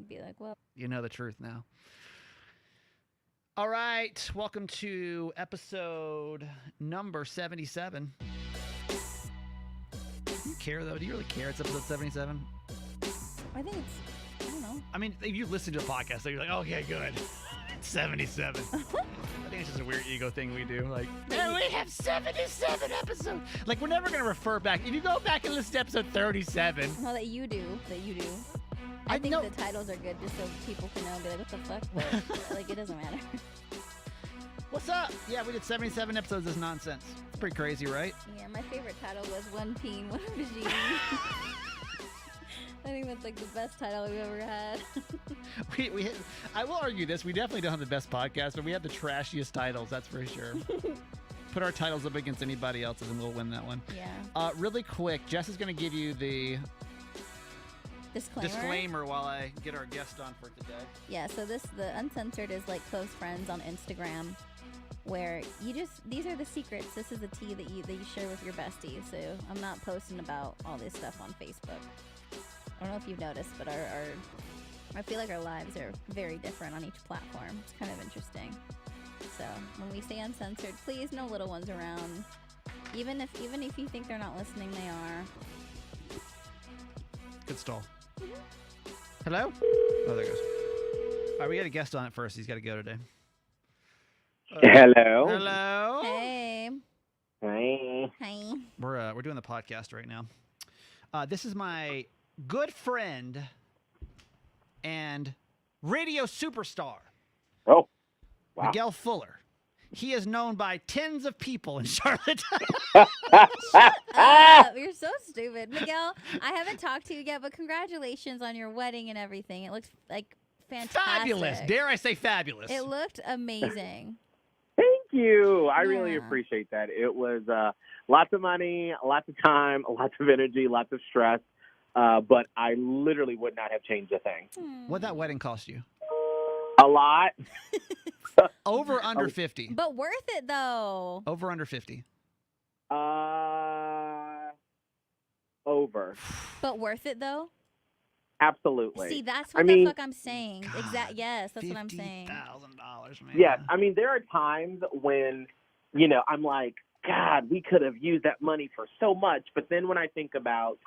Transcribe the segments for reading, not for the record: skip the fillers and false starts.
I'd be like, well. You know the truth now. All right. Welcome to episode number 77. Do you care, though? Do you really care it's episode 77? I think it's, I don't know. I mean, if you listen to a podcast, so you're like, okay, good. 77. I think it's just a weird ego thing we do. Like, we have 77 episodes. Like, we're never going to refer back. If you go back and listen to episode 37. No, that you do. I think the titles are good just so people can know and be like, what the fuck? But, like, it doesn't matter. What's up? Yeah, we did 77 episodes of nonsense. It's pretty crazy, right? Yeah, my favorite title was One Peen, One Regime. I think that's like the best title we've ever had. I will argue this. We definitely don't have the best podcast, but we have the trashiest titles, that's for sure. Put our titles up against anybody else's and we'll win that one. Yeah. Really quick, Jess is going to give you the disclaimer while I get our guest on for today. Yeah, so the Uncensored is like close friends on Instagram, where these are the secrets. This is the tea that you share with your besties. So I'm not posting about all this stuff on Facebook. I don't know if you've noticed, but I feel like our lives are very different on each platform. It's kind of interesting. So when we say uncensored, please, no little ones around. Even if you think they're not listening, they are. Good stall. Mm-hmm. Hello? Oh, there it goes. All right, we got a guest on it first. He's got to go today. Hello. Hello. Hey. Hi. Hi. We're doing the podcast right now. This is my good friend and radio superstar, Oh, wow. Miguel Fuller. He is known by tens of people in Charlotte. You're so stupid. Miguel, I haven't talked to you yet, but congratulations on your wedding and everything. It looks like fantastic. Fabulous. Dare I say fabulous. It looked amazing. Thank you. I really appreciate that. It was lots of money, lots of time, lots of energy, lots of stress. But I literally would not have changed a thing. What'd that wedding cost you? A lot. Over under 50. But worth it, though. Over under 50. Over. But worth it, though? Absolutely. See, that's what the fuck I'm saying. Yes, that's what I'm saying. $50,000, man. Yes. I mean, there are times when, I'm like, God, we could have used that money for so much. But then when I think about,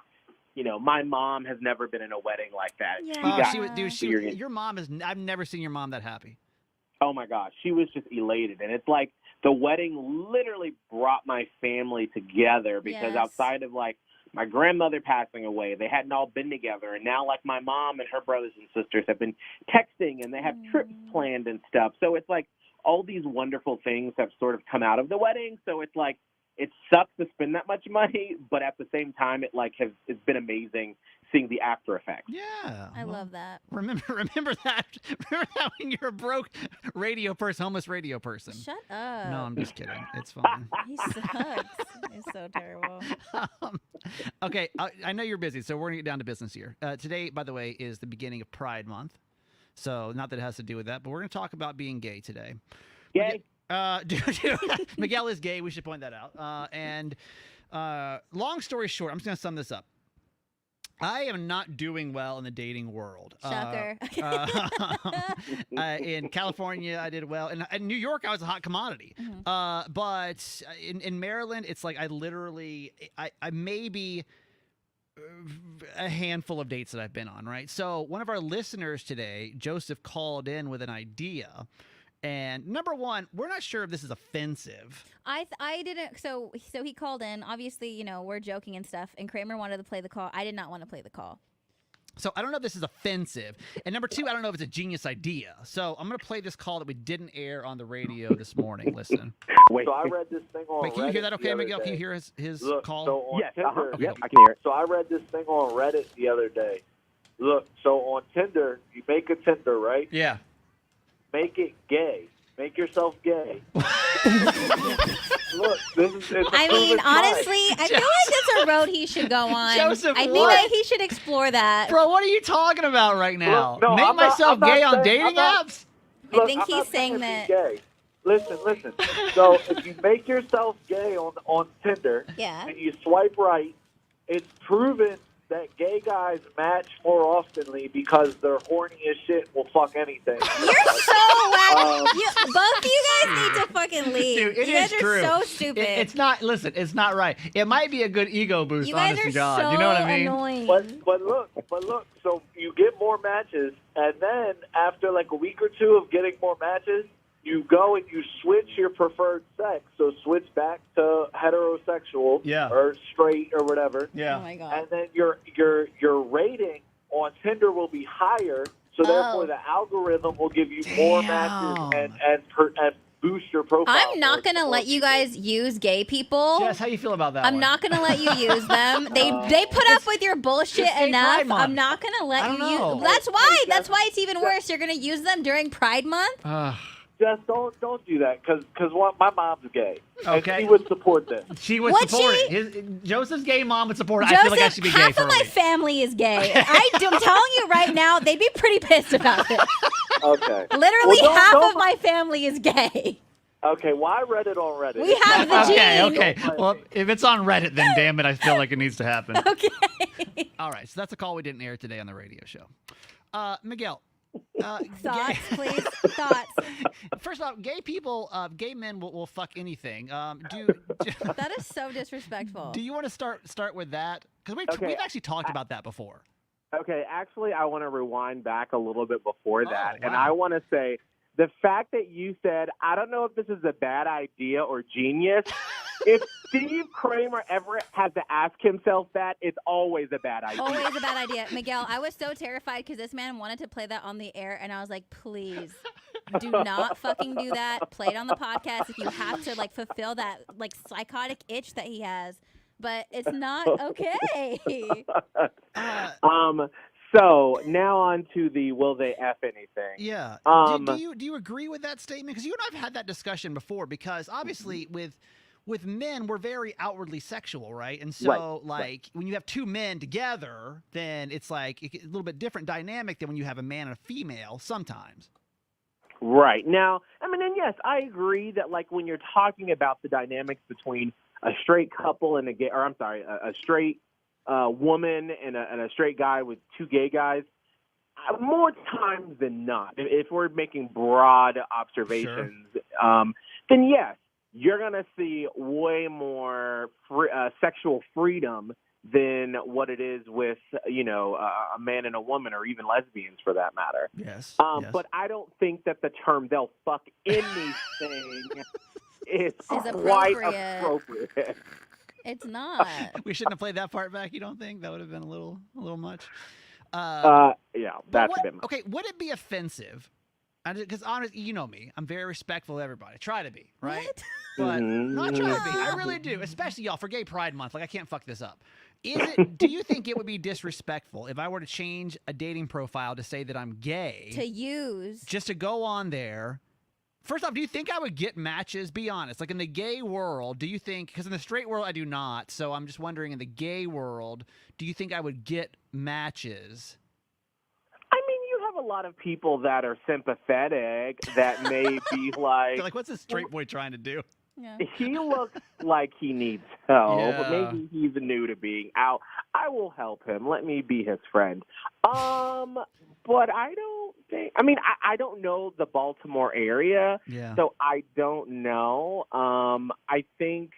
my mom has never been in a wedding like that. Yeah. Your mom is, I've never seen your mom that happy. Oh, my gosh. She was just elated. And it's like the wedding literally brought my family together because outside of, like, my grandmother passing away, they hadn't all been together. And now, like, my mom and her brothers and sisters have been texting and they have trips planned and stuff. So it's like all these wonderful things have sort of come out of the wedding. So it's like it sucks to spend that much money, but at the same time, it's been amazing seeing the after effects. Yeah. I love that. Remember that. Remember that when you're a broke radio person, homeless radio person. Shut up. No, I'm just kidding. It's fine. He sucks. He's so terrible. Okay, I know you're busy, so we're going to get down to business here. Today, by the way, is the beginning of Pride Month. So not that it has to do with that, but we're going to talk about being gay today. Gay? Miguel is gay. We should point that out. And long story short, I'm just going to sum this up. I am not doing well in the dating world. Shocker. In California, I did well. In New York, I was a hot commodity. Mm-hmm. But in Maryland, it's like I maybe a handful of dates that I've been on, right? So one of our listeners today, Joseph, called in with an idea. And number one, we're not sure if this is offensive. I didn't. So he called in. Obviously, we're joking and stuff. And Kramer wanted to play the call. I did not want to play the call. So I don't know if this is offensive. And number two, I don't know if it's a genius idea. So I'm going to play this call that we didn't air on the radio this morning. Listen. Wait. So I read this thing on Wait, can you hear that okay, Miguel? Day. Can you hear his Look, call? So on Yes, Tinder, okay. I can hear it. So I read this thing on Reddit the other day. Look, so on Tinder, you make a Tinder, right? Yeah. Make it gay. Make yourself gay. Look, it's I mean, honestly, I feel like it's a road he should go on. Joseph, I think what? that he should explore that. Bro, what are you talking about right now? Look, no, Make I'm not- myself I'm not gay on saying- dating I'm not- apps? I think I'm he's not saying be that. Gay. Listen. So if you make yourself gay on Tinder Yeah. and you swipe right, it's proven that gay guys match more oftenly because they're horny as shit and will fuck anything. You're so whack. Both of you guys need to fucking leave. Dude, it you guys is are true. so stupid. It's not. Listen, it's not right. It might be a good ego boost. You guys honest are to God, so you know what I mean? annoying. But look. So you get more matches, and then after like a week or two of getting more matches, you go and you switch your preferred sex. So switch back to heterosexual or straight or whatever. Yeah. Oh my God. And then your rating on Tinder will be higher. So therefore, the algorithm will give you more matches and boost your profile. I'm not gonna let you guys use gay people. Jess, how you feel about that? I'm not gonna let you use them. They put up with your bullshit enough. I'm not gonna let you use. That's why it's even worse. You're gonna use them during Pride Month. Just don't do that because my mom's gay. Okay. And she would support this. She would support it. Joseph's gay mom would support it. Joseph, I feel like I should be gay half for of a my week. family is gay. I'm telling you right now, they'd be pretty pissed about it. Okay. Literally half of my family is gay. Okay, well, I read it on Reddit. We have the gene. Okay. Well, if it's on Reddit, then damn it, I feel like it needs to happen. Okay. All right, so that's a call we didn't air today on the radio show. Miguel. Thoughts, please. Thoughts. First off, gay men will fuck anything. That is so disrespectful. Do you want to start with that? Because we've actually talked about that before. Okay, actually, I want to rewind back a little bit before that, wow. and I want to say the fact that you said, I don't know if this is a bad idea or genius. If Steve Kramer ever has to ask himself that, it's always a bad idea. Always a bad idea. Miguel, I was so terrified because this man wanted to play that on the air, and I was like, please, do not fucking do that. Play it on the podcast if you have to, like, fulfill that, like, psychotic itch that he has. But it's not okay. So now on to the will they F anything. Yeah. Do you agree with that statement? Because you and I have had that discussion before. Because obviously with men, we're very outwardly sexual, right? And so when you have two men together, then it's like a little bit different dynamic than when you have a man and a female sometimes. Right. Now, I mean, and yes, I agree that like when you're talking about the dynamics between a straight couple and a straight woman and a straight guy with two gay guys, more times than not, if we're making broad observations, then yes, you're going to see way more sexual freedom than what it is with, a man and a woman or even lesbians for that matter. Yes. But I don't think that the term they'll fuck anything is quite appropriate. It's not. We shouldn't have played that part back, you don't think? That would have been a little much. Yeah, that's a bit much. Okay, would it be offensive? Because honestly, you know me, I'm very respectful of everybody. Try to be, right? What? But not try to be. I really do, especially y'all for Gay Pride Month. Like I can't fuck this up. Do you think it would be disrespectful if I were to change a dating profile to say that I'm gay? To use. Just to go on there. First off, do you think I would get matches? Be honest. Like in the gay world, do you think, because in the straight world I do not, so I'm just wondering in the gay world, do you think I would get matches? I mean, you have a lot of people that are sympathetic that may be like... They're like, what's this straight boy trying to do? Yeah. He looks like he needs help. Yeah. Maybe he's new to being out. I will help him. Let me be his friend. But I don't think... I mean, I don't know the Baltimore area, so I don't know. I think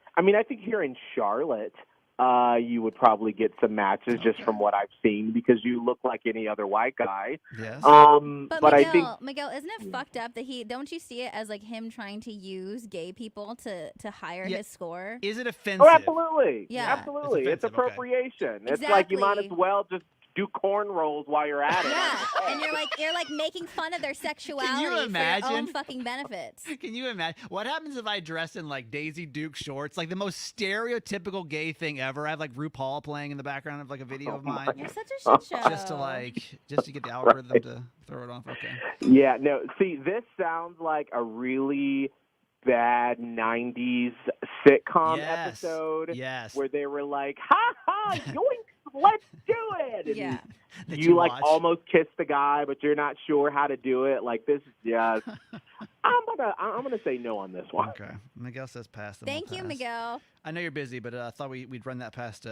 here in Charlotte, you would probably get some matches just from what I've seen because you look like any other white guy. Yes. But Miguel, I think Miguel, isn't it fucked up that don't you see it as like him trying to use gay people to hire his score? Is it offensive? Oh, absolutely. Yeah. Absolutely. It's appropriation. Okay. It's like you might as well just do corn rolls while you're at it. Yeah, and you're like making fun of their sexuality for your own fucking benefits. Can you imagine? What happens if I dress in like Daisy Duke shorts, like the most stereotypical gay thing ever? I have like RuPaul playing in the background of like a video of mine. You're such a shit show. Just to get the algorithm to throw it off. Okay. Yeah, no, see, this sounds like a really bad 90s sitcom episode where they were like, ha ha, yoink, let's do it. And yeah. you like almost kiss the guy, but you're not sure how to do it. Like this is just, I'm I'm gonna say no on this one. Okay. Miguel says pass. Thank you, Miguel. I know you're busy, but I thought we'd run that past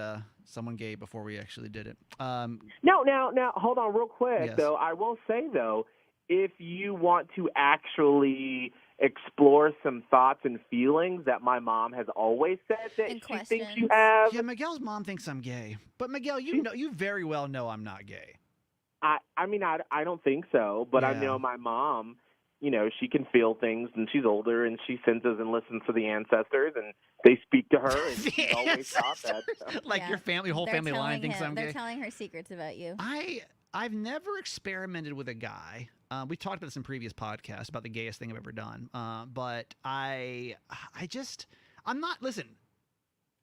someone gay before we actually did it. No, now, hold on real quick, Yes. though. I will say, though, if you want to actually explore some thoughts and feelings that my mom has always said that And she thinks you questions. have, Yeah, Miguel's mom thinks I'm gay, but Miguel, you very well know I'm not gay. I mean, I don't think so, but I Yeah. know my mom, she can feel things, and she's older, and she senses and listens to the ancestors, and they speak to her, and she's always thought that. So. Like Yeah. your whole They're family line telling thinks him- I'm They're gay. telling her secrets about you. I've never experimented with a guy. We talked about this in previous podcasts about the gayest thing I've ever done. But I'm not, listen,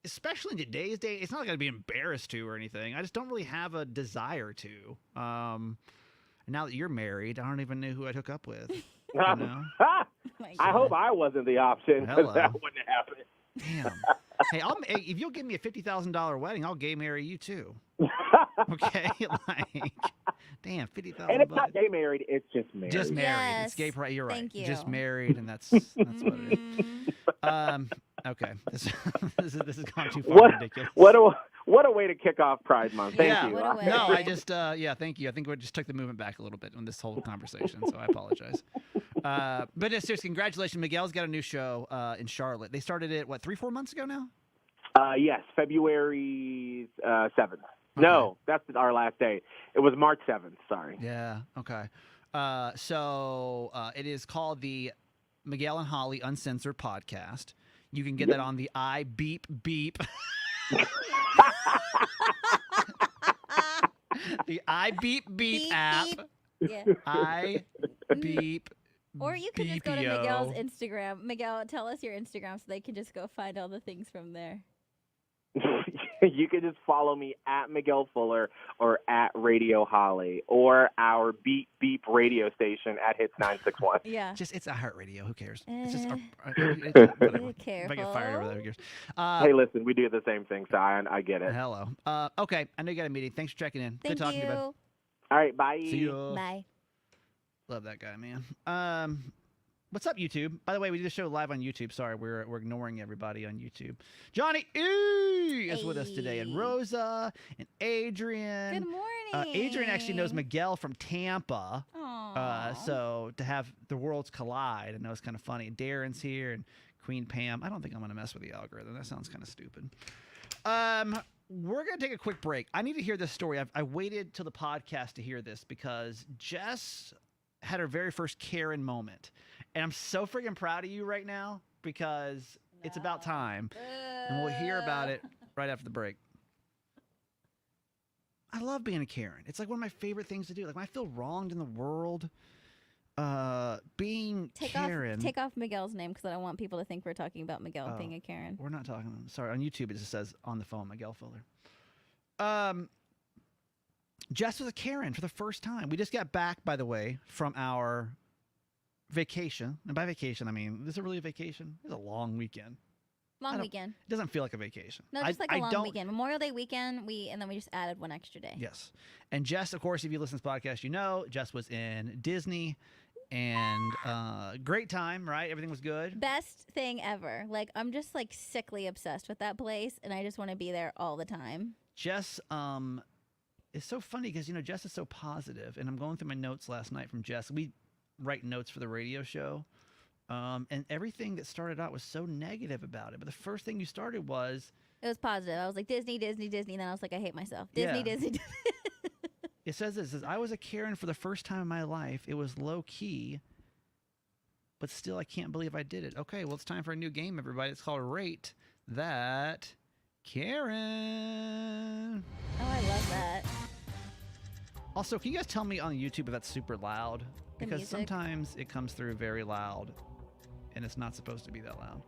especially in today's day, it's not like I'd be embarrassed to or anything. I just don't really have a desire to. Now that you're married, I don't even know who I'd hook up with. You know? Oh my I God. hope I wasn't the option, Hello. because that wouldn't happen. Damn. Hey, if you'll give me a $50,000 wedding, I'll gay marry you too. Okay, like, damn, $50,000. And it's not gay married; it's just married. Just married. Yes. It's gay pride. You're right. Thank you. Just married, and that's what it is. Mm. Okay. This has gone too far ridiculous. What a way to kick off Pride Month. Thank Yeah. you. What a way. No, I just thank you. I think we just took the movement back a little bit on this whole conversation, so I apologize. But seriously, congratulations. Miguel's got a new show in Charlotte. They started it, 3-4 months ago now? Yes, February 7th. No, that's our last day. It was March 7th. Sorry. Yeah. Okay. So it is called the Miguel and Holly Uncensored podcast. You can get that on the iBeep Beep. The iBeep Beep Beep, app. beep. Yeah. iBeep. Or you could just go to Beepio. Miguel's Instagram. Miguel, tell us your Instagram so they can just go find all the things from there. You can just follow me at Miguel Fuller or at Radio Holly or our Beep Beep radio station at Hits 961. Yeah. It's iHeartRadio. Who cares? It's just Be if I get fired over that, who cares? Hey, listen, we do the same thing, so I get it. Hello. Okay, I know you got a meeting. Thanks for checking in. Thank Good talking you. to you, bud. All right, bye. See ya. Bye. Love that guy, man. What's up, YouTube? By the way, we did a show live on YouTube. Sorry, we're ignoring everybody on YouTube. Johnny E is with us today, and Hey. Rosa and Adrian. Good morning. Adrian actually knows Miguel from Tampa. Aw. So to have the worlds collide, I know it's kind of funny. Darren's here and Queen Pam. I don't think I'm going to mess with the algorithm. That sounds kind of stupid. We're going to take a quick break. I need to hear this story. I waited till the podcast to hear this because Jess had her very first Karen moment. And I'm so freaking proud of you right now because it's about time. And we'll hear about it right after the break. I love being a Karen. It's like one of my favorite things to do. Like when I feel wronged in the world, being Karen. Take off Miguel's name because I don't want people to think we're talking about Miguel being a Karen. We're not talking. Sorry, on YouTube it just says on the phone Miguel Fuller. Jess was a Karen for the first time. We just got back, by the way, from our vacation. And by vacation, I mean, is it really a vacation? It's a long weekend. Long weekend. It doesn't feel like a vacation. No, just like a long weekend. Memorial Day weekend, and then we just added one extra day. Yes. And Jess, of course, if you listen to this podcast, you know Jess was in Disney and great time, right? Everything was good. Best thing ever. Like, I'm just like sickly obsessed with that place, and I just want to be there all the time. Jess is so funny because, Jess is so positive, and I'm going through my notes last night from Jess. We write notes for the radio show, and everything that started out was so negative about it. But the first thing you started was... It was positive. I was like, Disney, Disney, Disney, and then I was like, I hate myself. Disney, Yeah. Disney, Disney. It says this, I was a Karen for the first time in my life. It was low-key, but still I can't believe I did it. Okay, well, it's time for a new game, everybody. It's called Rate That Karen. Oh, I love that. Also, can you guys tell me on YouTube if that's super loud? The Because music? sometimes it comes through very loud, and it's not supposed to be that loud.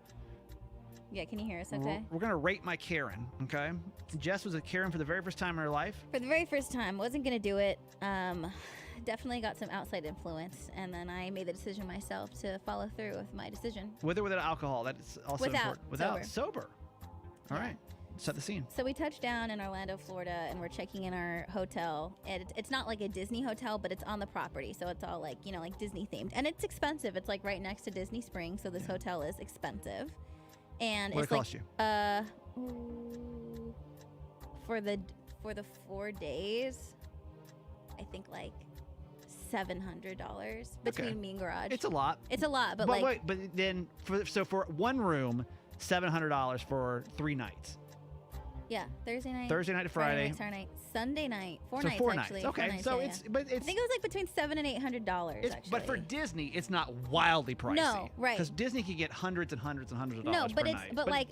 Yeah, can you hear us okay? We're going to rate my Karen, okay? Jess was a Karen for the very first time in her life. For the very first time, wasn't going to do it. Definitely got some outside influence, and then I made the decision myself to follow through with my decision. With or without alcohol, that's also Without, important. Without, sober. sober. All Yeah. right. Set the scene. So we touched down in Orlando, Florida, and we're checking in our hotel. And it's not like a Disney hotel, but it's on the property, so it's all like, you know, like Disney themed. And it's expensive. It's like right next to Disney Springs, so this hotel is expensive. And What it's did it like cost you? for the 4 days, I think like $700 between me and garage. It's a lot. It's a lot, but But like wait, but then for one room, $700 for 3 nights. yeah, Thursday night To Friday. night, Saturday night, Sunday night, 4 So nights 4 actually. nights. Okay, 4 nights, so yeah, it's yeah. but I it's think it was like between $700 and $800 actually. but for Disney, it's not wildly pricey. No, right. Because Disney can get hundreds and hundreds and hundreds of No, dollars but per it's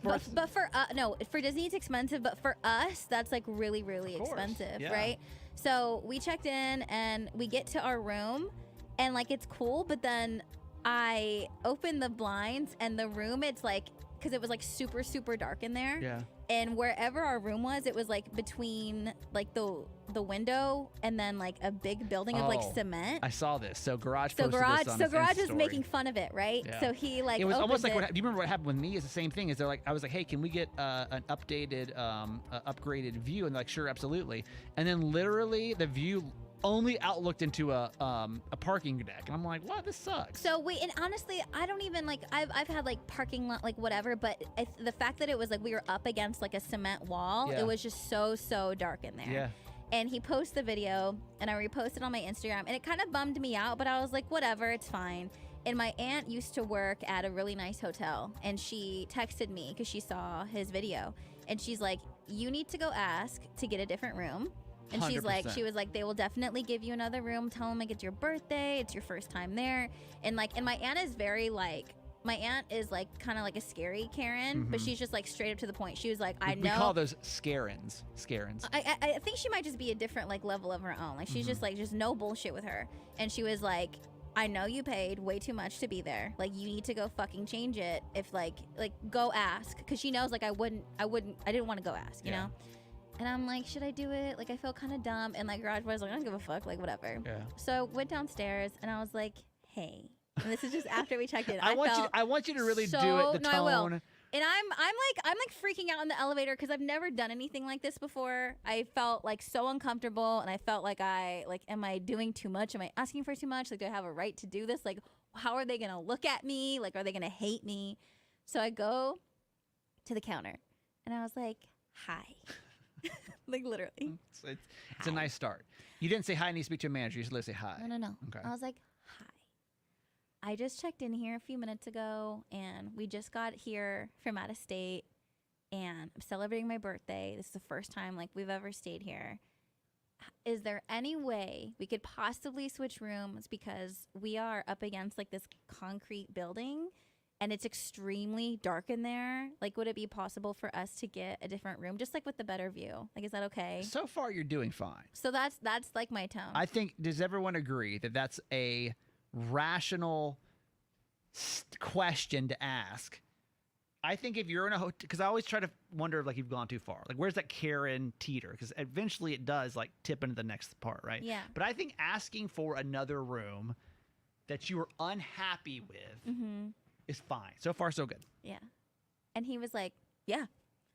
night. but for no, for Disney it's expensive, but for us that's like really really Of course, expensive, yeah. right? So we checked in and we get to our room and like it's cool, but then I open the blinds and the room, it's like, because it was like super super dark in there. Yeah. And wherever our room was, it was like between like the window and then like a big building of like Oh, cement. I saw this. So Garage So posted garage, this on so his garage Insta was story. making fun of it, right? Yeah. So he like It was almost like opened do you remember what happened with me? Is the same thing. Is they're like I was like, hey, can we get an updated, upgraded view? And they're like, sure, absolutely. And then literally the view only outlooked into a parking deck, and I'm like, what? This sucks. So wait, and honestly, I don't even like. I've had like parking lot, like whatever, but the fact that it was like we were up against like a cement wall, Yeah. it was just so dark in there. Yeah. And he posted the video, and I reposted on my Instagram, and it kind of bummed me out, but I was like, whatever, it's fine. And my aunt used to work at a really nice hotel, and she texted me because she saw his video, and she's like, you need to go ask to get a different room. And she's like, 100%. she was like, they will definitely give you another room. Tell them like it's your birthday, it's your first time there, and like, and my aunt is very like, my aunt is like kind of like a scary Karen, but she's just like straight up to the point. She was like, I know. We call those scarens. Scarens. I think she might just be a different like level of her own. Like she's just like just no bullshit with her. And she was like, I know you paid way too much to be there. Like you need to go fucking change it. If like go ask, because she knows like I didn't want to go ask, you Yeah. know. And I'm like, should I do it? Like I feel kind of dumb. And like garage boy was like, I don't give a fuck. Like whatever. Yeah. So I went downstairs and I was like, hey. And this is just after we checked in. I want you to really do it. The no, tone. I will. And I'm like freaking out in the elevator because I've never done anything like this before. I felt like so uncomfortable, and I felt like am I doing too much? Am I asking for too much? Like, do I have a right to do this? Like, how are they gonna look at me? Like, are they gonna hate me? So I go to the counter, and I was like, hi. Like literally. It's a nice start. You didn't say hi. I need to speak to a manager. You just literally say hi. No. Okay. I was like, hi. I just checked in here a few minutes ago, and we just got here from out of state, and I'm celebrating my birthday. This is the first time like we've ever stayed here. Is there any way we could possibly switch rooms, because we are up against like this concrete building and it's extremely dark in there? Like, would it be possible for us to get a different room, just like with the better view? Like, is that okay? So far, you're doing fine. So that's like my tone. I think, does everyone agree that that's a rational question to ask? I think if you're in a hotel, because I always try to wonder if like you've gone too far. Like, where's that Karen teeter? Because eventually it does like tip into the next part, right? Yeah. But I think asking for another room that you are unhappy with is fine. So far, so good. Yeah. And he was like, yeah.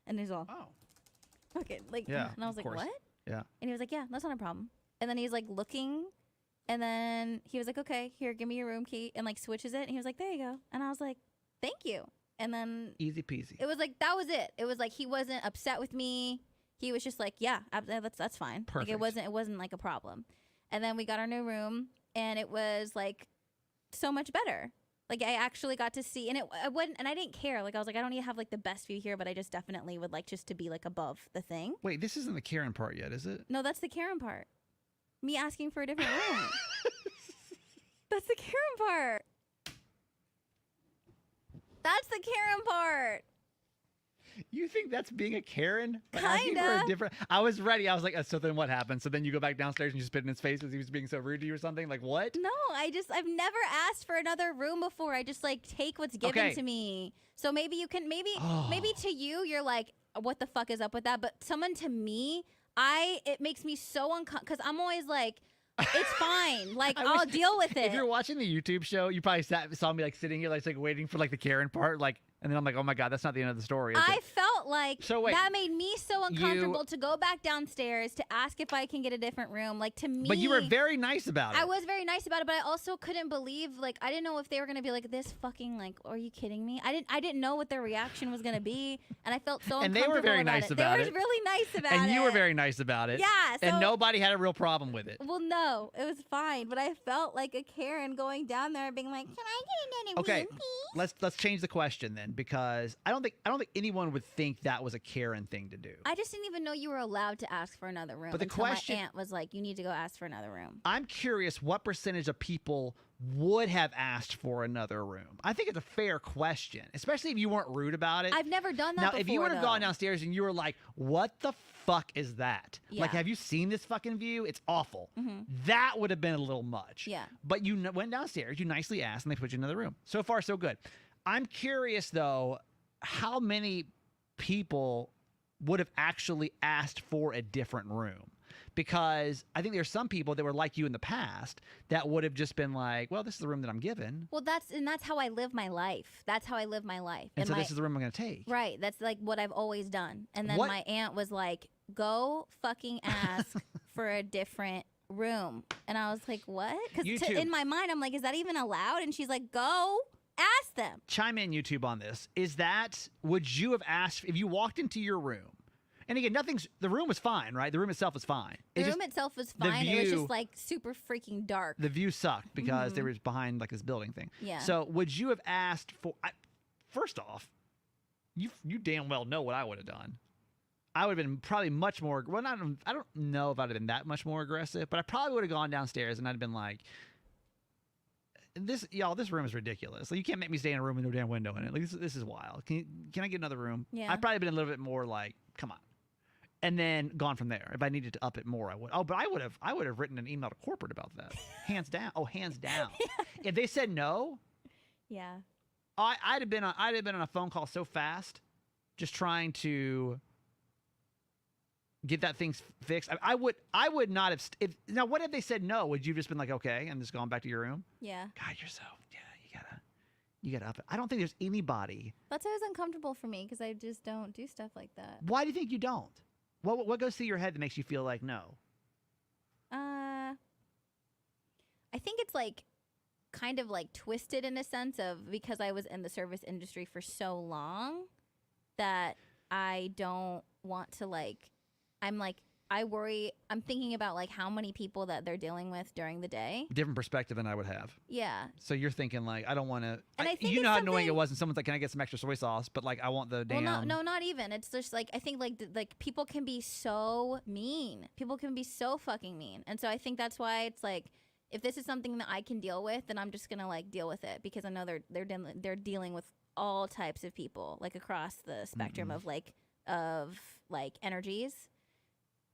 And he's all, Oh. okay. Like, Yeah, and I was of like, course. what? Yeah. And he was like, yeah, that's not a problem. And then he's like looking, and then he was like, okay, here, give me your room key, and like switches it. And he was like, there you go. And I was like, thank you. And then Easy peasy. it was like, that was it. It was like, he wasn't upset with me. He was just like, yeah, that's fine. Perfect. Like it wasn't like a problem. And then we got our new room, and it was like so much better. Like I actually got to see, and I wouldn't, and I didn't care. Like I was like, I don't need to have like the best view here, but I just definitely would like just to be like above the thing. Wait, this isn't the Karen part yet, is it? No, that's the Karen part. Me asking for a different room. That's the Karen part. That's the Karen part. You think that's being a Karen? Like, asking for Kinda. a different. I was ready. I was like, so then what happened? So then you go back downstairs and you spit in his face because he was being so rude to you or something? Like what? No, I've never asked for another room before. I just like take what's given Okay. to me. So maybe you can, maybe to you, you're like, what the fuck is up with that? But someone to me, it makes me so uncomfortable, because I'm always like, it's fine. Like I'll deal with it. If you're watching the YouTube show, you probably saw me like sitting here like waiting for like the Karen part, like, and then I'm like, oh my god, that's not the end of the story. Is I it? felt felt like So wait, that made me so uncomfortable to go back downstairs to ask if I can get a different room. Like, to me, but you were very nice about it. I was very nice about it, but I also couldn't believe, like, I didn't know if they were gonna be like, this fucking, like, are you kidding me? I didn't know what their reaction was gonna be, and I felt so And uncomfortable they were very about nice it. about They it. were really nice about it. And you were very nice about it. Yeah, and so- nobody had a real problem with it. Well, no, it was fine, but I felt like a Karen going down there and being like, "Can I get another Okay, room, please?" let's change the question then, because I don't think anyone would think that was a Karen thing to do. I just didn't even know you were allowed to ask for another room. But the until question- my aunt was like, "You need to go ask for another room." I'm curious what percentage of people would have asked for another room. I think it's a fair question, especially if you weren't rude about it. I've never done that Now, before. if you would have though. gone downstairs and you were like, "What the fuck is that? Like, Yeah. have you seen this fucking view? It's awful." Mhm. That would have been a little much. Yeah. But you went downstairs, you nicely asked, and they put you in another room. So far, so good. I'm curious, though, how many people would have actually asked for a different room? Because I think there's some people that were like you in the past that would have just been like, "Well, this is the room that I'm given, Well, that's how I live my life. That's how I live my life. and so my, this is the room I'm going to take." right. That's like what I've always done. And then What- my aunt was like, "Go fucking ask for a different room." And I was like, "What?" You Because too. in my mind, I'm like, "Is that even allowed?" And she's like, "Go ask them." Chime in, YouTube, on this. Would you have asked if you walked into your room? And again, the room was fine, right? The room itself was fine. The It's room just, itself was the fine. It was view- just like super freaking dark. the view sucked because they were behind like this building thing. Yeah. So would you have asked for? First off, you damn well know what I would have done. I would have been probably much more. Well, I don't know if I'd have been that much more aggressive, but I probably would have gone downstairs and I'd have been like, this room is ridiculous. Like, you can't make me stay in a room with no damn window in it. Like, this is wild. Can I get another room? Yeah. I'd probably been a little bit more like, come on. And then gone from there. If I needed to up it more, I would. Oh, but I would have written an email to corporate about that. Hands down. Oh, hands down. If they said no, Yeah. I'd have been on a phone call so fast, just trying to get that thing fixed. I would not have. Now, what if they said no? Would you have just been like, okay, and just gone back to your room? Yeah. God, you gotta up it. I don't think there's anybody. That's always uncomfortable for me because I just don't do stuff like that. Why do you think you don't? What goes through your head that makes you feel like no? I think it's like kind of like twisted in a sense of because I was in the service industry for so long that I don't want to I'm thinking about like how many people that they're dealing with during the day. Different perspective than I would have. Yeah. So you're thinking like, I don't want to. And I think you it's know how annoying it something- was, and someone's like, "Can I get some extra soy sauce?" But like, I want the damn. Well, no, not even. It's just like I think like people can be so mean. People can be so fucking mean, and so I think that's why it's like if this is something that I can deal with, then I'm just gonna like deal with it because I know they're dealing with all types of people like across the spectrum of energies.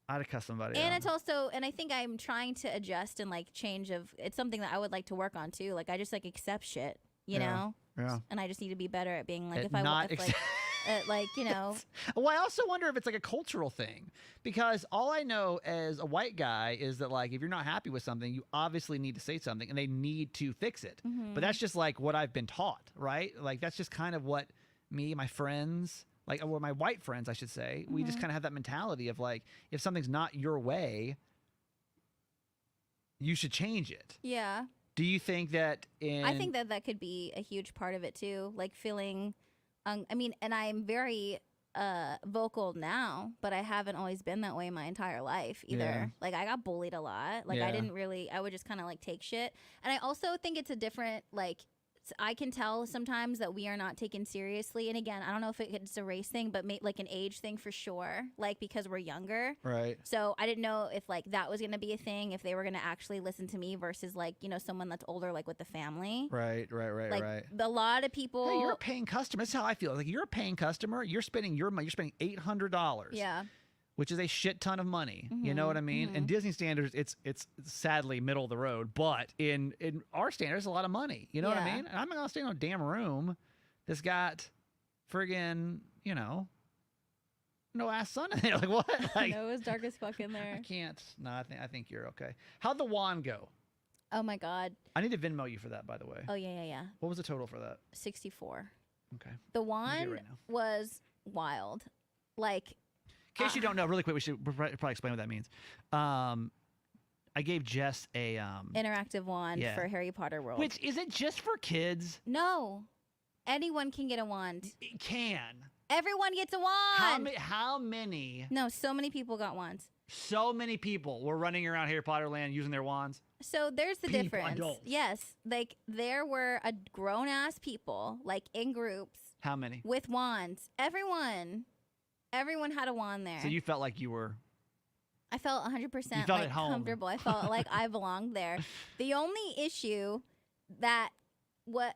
I'd have cussed somebody And out. it's also, and I think I'm trying to adjust and like change it's something that I would like to work on too. Like I just like accept shit, you Yeah. know? Yeah. And I just need to be better at being like, At if I not if, like, like, you know, Well, I also wonder if it's like a cultural thing, because all I know as a white guy is that like if you're not happy with something, you obviously need to say something and they need to fix it. Mm-hmm. But that's just like what I've been taught, right? Like that's just kind of what me, my friends, like or my white friends, I should say, we just kind of have that mentality of like if something's not your way, you should change it. yeah. Do you think that I think that could be a huge part of it too. Like feeling, I mean, and I'm very vocal now, but I haven't always been that way my entire life either. Yeah. Like I got bullied a lot. Like Yeah. I would just kind of like take shit. And I also think it's a different, like, I can tell sometimes that we are not taken seriously. And again, I don't know if it's a race thing, but like an age thing for sure. Like because we're younger. right? So I didn't know if like that was going to be a thing, if they were going to actually listen to me versus like, you know, someone that's older, like with the family. Right. Like a lot of people. Hey, you're a paying customer. That's how I feel. Like you're a paying customer. You're spending your money. You're spending $800. Yeah. Which is a shit ton of money. You know what I mean? In Disney standards, it's sadly middle of the road. But in our standards, it's a lot of money. You know what I Yeah. mean? And I'm not gonna stay in a damn room that's got friggin', you know, no ass sun in there. Like what? Like, No, it was dark as fuck in I there. can't. No, I think you're okay. How'd the wand go? Oh my God. I need to Venmo you for that, by the way. Oh yeah. What was the total for that? 64. Okay. The do it wand right now. was wild. Like, In case you don't know, really quick, we should probably explain what that means. I gave Jess a interactive wand for Harry Potter World. Which, is it just for kids? No. Anyone can get a wand. It can. Everyone gets a wand. How many? No, so many people got wands. So many people were running around Harry Potter land using their wands. So there's the difference. Adults. Yes. Like, there were grown-ass people, like, in groups. How many? With wands. Everyone had a wand there. So you felt like you were... I felt 100% you felt like at home. comfortable. I felt like I belonged there. The only issue that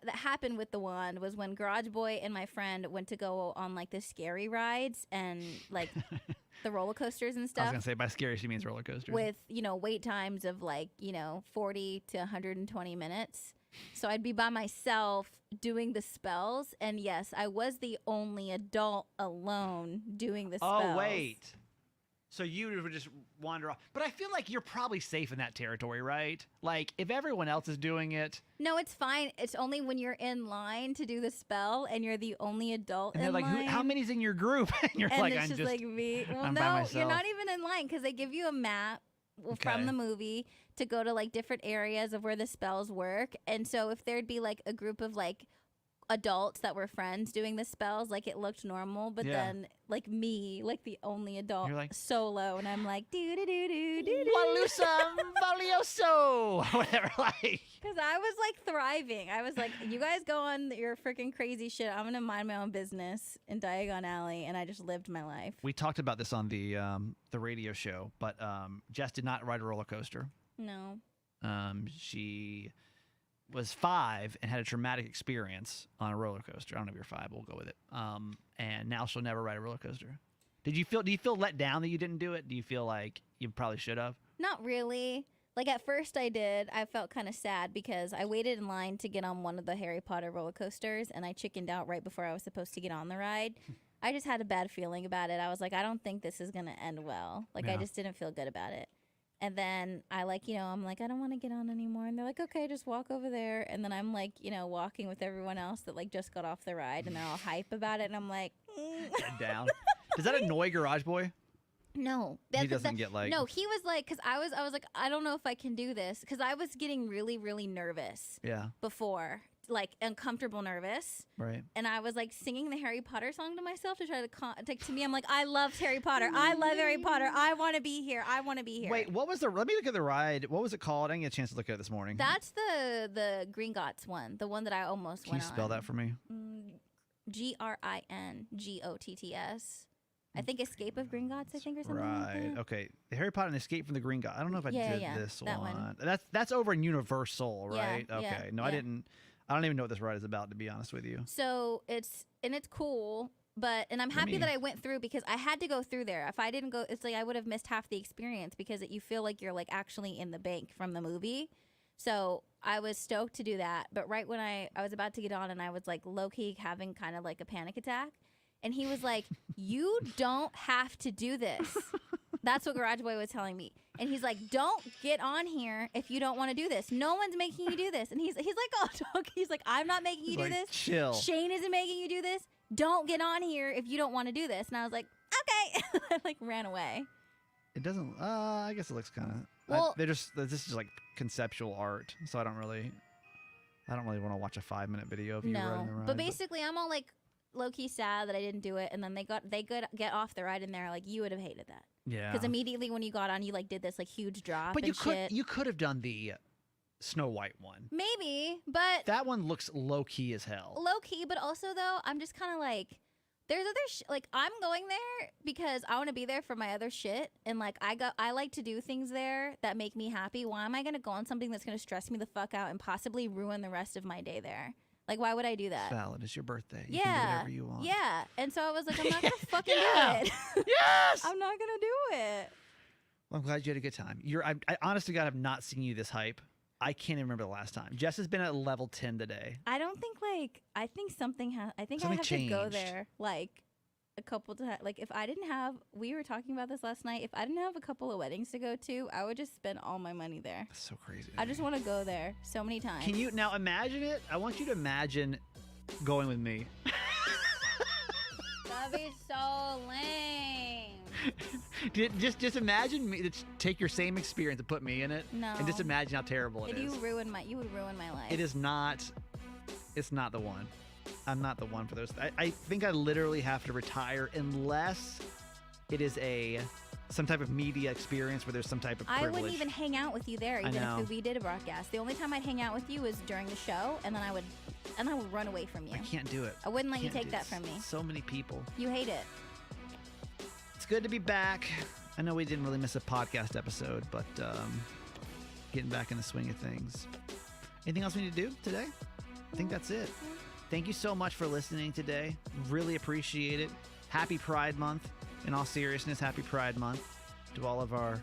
happened with the wand was when Garage Boy and my friend went to go on like the scary rides and like the roller coasters and stuff. I was gonna say by scary she means roller coasters. With, wait times of like, 40 to 120 minutes. So I'd be by myself doing the spells, and yes, I was the only adult alone doing the spells. Oh wait. So you would just wander off. But I feel like you're probably safe in that territory, right? Like, if everyone else is doing it... No, it's fine. It's only when you're in line to do the spell and you're the only adult and in they're like, line. How many's in your group? And you're and like, it's just like me. Well, I'm by no, myself. you're not even in line because they give you a map from the movie to go to, like, different areas of where the spells work. And so if there'd be, like, a group of, like, adults that were friends doing the spells, like, it looked normal, but then like me, like the only adult, you're like, solo, and I'm like do do do do do Walusa Valioso, whatever, like, because I was like thriving. I was like, you guys go on your freaking crazy shit, I'm gonna mind my own business in Diagon Alley, and I just lived my life. We talked about this on the radio show, but Jess did not ride a roller coaster. No. She was 5 and had a traumatic experience on a roller coaster. I don't know if you're 5, we'll go with it. And now she'll never ride a roller coaster. Do you feel let down that you didn't do it? Do you feel like you probably should have? Not really. Like, at first I did. I felt kind of sad because I waited in line to get on one of the Harry Potter roller coasters, and I chickened out right before I was supposed to get on the ride. I just had a bad feeling about it. I was like, I don't think this is going to end well. Like, I just didn't feel good about it. And then I I'm like, I don't want to get on anymore. And they're like, okay, just walk over there. And then I'm like, walking with everyone else that like just got off the ride, and they're all hype about it. And I'm like, Head down. Does that annoy Garage Boy? No. He doesn't get like... No, he was like, because I was like, I don't know if I can do this. Because I was getting really, really nervous before. Like, uncomfortable nervous. Right. And I was like singing the Harry Potter song to myself to try to to me. I'm like, I love Harry Potter. I love Harry Potter. I want to be here. I want to be here. Wait, what was let me look at the ride. What was it called? I didn't get a chance to look at it this morning. That's the Gringotts one. The one that I almost Can went you spell on. that for me? Gringotts. I think Escape of Gringotts, I think, or something like Right. that. Okay. The Harry Potter and Escape from the Gringotts. I don't know if I did this that one. That's over in Universal, right? Yeah, okay. No, yeah. I didn't. I don't even know what this ride is about, to be honest with you. So it's cool, and I'm happy that I went through because I had to go through there. If I didn't go, it's like I would have missed half the experience because you feel like you're like actually in the bank from the movie. So I was stoked to do that. But right when I was about to get on, and I was like low key having kind of like a panic attack, and he was like, "You don't have to do this." That's what Garage Boy was telling me. And he's like, don't get on here if you don't want to do this. No one's making you do this. And he's like, oh, dog. He's like, I'm not making you do this. Chill. Shane isn't making you do this. Don't get on here if you don't want to do this. And I was like, okay. I like ran away. It doesn't. I guess it looks kind of. Well, this is like conceptual art, so I don't really want to watch a 5-minute video of you riding the ride. But basically, I'm all like low key sad that I didn't do it. And then they get off the ride, and they're like, you would have hated that. Yeah. Because immediately when you got on, you like did this like huge drop. But shit. you could have done the Snow White one. Maybe, but that one looks low key as hell. Low key, but also though, I'm just kind of like, there's other like I'm going there because I want to be there for my other shit, and like I like to do things there that make me happy. Why am I gonna go on something that's gonna stress me the fuck out and possibly ruin the rest of my day there? Like, why would I do that? It's valid. It's your birthday. You can do whatever you want. Yeah. And so I was like, I'm not gonna fucking do it. Yes. I'm not gonna do it. Well, I'm glad you had a good time. I honest to God have not seen you this hype. I can't even remember the last time. Jess has been at level 10 today. I don't think I think something has. I think Something I have changed. to go there like a couple times. Like if I didn't have, we were talking about this last night. If I didn't have a couple of weddings to go to, I would just spend all my money there. That's so crazy. I just want to go there so many times. Can you now imagine it? I want you to imagine going with me. That That'd be so lame. just imagine me. Take your same experience and put me in it. No. And just imagine how terrible it is. You would ruin my life. It is not. It's not the one. I'm not the one for those. I think I literally have to retire unless it is some type of media experience where there's some type of privilege. I wouldn't even hang out with you there, even if we did a broadcast. The only time I'd hang out with you was during the show, and then I would run away from you. I can't do it. I wouldn't let you take that from me. So many people. You hate it. It's good to be back. I know we didn't really miss a podcast episode, but getting back in the swing of things. Anything else we need to do today? I think that's it. Thank you so much for listening today. Really appreciate it. Happy Pride Month. In all seriousness, happy Pride Month to all of our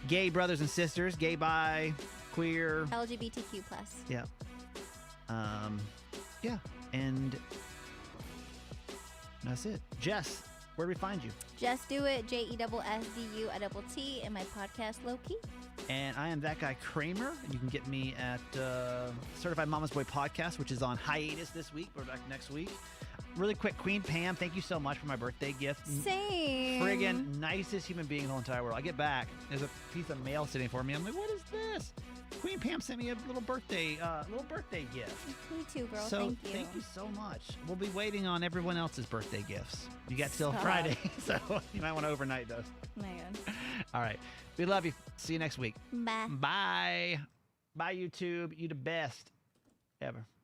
gay brothers and sisters, gay, bi, queer. LGBTQ+. Yeah. Yeah. And that's it. Jess, where do we find you? Just Do It, JESSDUT, and my podcast, Low Key. And I am that guy Kramer, and you can get me at Certified Mama's Boy Podcast, which is on hiatus this week. We're back next week. Really quick, Queen Pam, thank you so much for my birthday gift. Same. Friggin' nicest human being in the whole entire world. I get back, there's a piece of mail sitting for me. I'm like, what is this? Queen Pam sent me a little birthday gift. Me too, girl. So Thank you. so much. We'll be waiting on everyone else's birthday gifts. You got till Stop. Friday, so you might want to overnight those. Oh my God. All right. We love you. See you next week. Bye. Bye. Bye, YouTube. You the best ever.